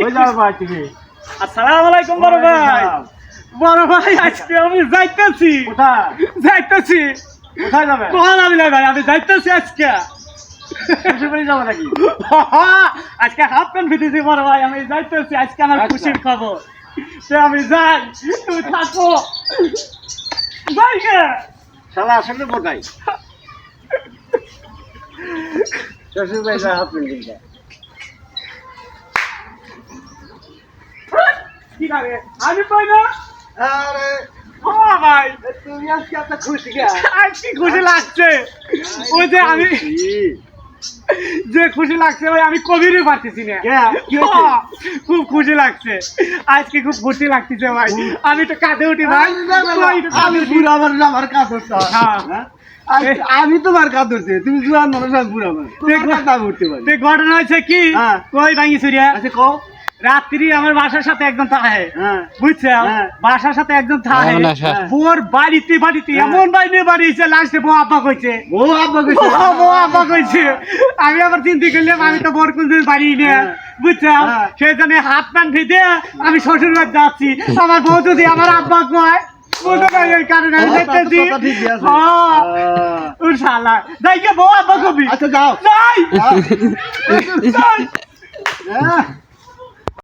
ওই যাও ভাই তুমি। আসসালামু আলাইকুম বড় ভাই। বড় ভাই আজকে আমি যাইতেছি। কোথায় যাইতেছি। কোথায় যাবে? কোন আমি না ভাই, আমি যাইতেছি আজকে। শ্বশুর বাড়ি যাবে নাকি? আজকে হাফ প্যান্ট ভিজেছি বড় ভাই, আমি যাইতেছি। আজকে আমার আচ্ছা। খুশির খবর। তো আমি যাই, তুমি থাকো। যাই গে। শালা আসলে কোথায়? শ্বশুর বাড়ি যা হাফ প্যান্ট কিনতে। কি লাগে? আমি পাই না। আরে ও ভাই, তুমি আজকে এত খুশি কে? আজ কি খুশি লাগছে। ওই যে আমি যে খুশি লাগছে ভাই, আমি কবিরই পারতেছি না। কি হয়েছে? খুব খুশি লাগছে আজকে, খুব খুশি লাগতেছে ভাই। আমি তো কাঁদে উঠি ভাই। আমি বুড়া মানুষ, আমার কাজ হচ্ছে। হ্যাঁ। আমি তোমার কাজ ধরছি, তুমি জুয়ান মানুষ, আমি বুড়া মানুষ, তোমার কাজ উঠতে পারি। তো ঘটনা হয়েছে কি, হ্যাঁ। কই ভাঙি সুরিয়া আচ্ছা কও। রাত্রি আমার বাসার সাথে একজন থাকে, হ্যাঁ বুঝছো? হ্যাঁ। বাসার সাথে একজন থাকে, এমন আশা। বোর বাড়িতে বাড়িতে হ্যাঁ। এমন বাইরে বাড়িছে, লাস্টে বউ আব্বা কইছে। ও আব্বা কইছে। বউ আব্বা কইছে। আমি আবার চিন্তা করলাম আমি তো বোর কোনদিন বাড়ি না, হ্যাঁ। বুঝছো? হ্যাঁ। সেই জন্য হাত প্যান্ট ভিজে আমি শ্বশুর বাড়ি যাচ্ছি। আমার বউ যদি আমার আব্বা কয়, বুঝতে পারি এই কারণে আমি দেখতেছি। কথা ঠিকই আছে। ও শালা যাই গে, বউ আব্বা কবি। আচ্ছা যাও। যাই যাও। যাই। হ্যাঁ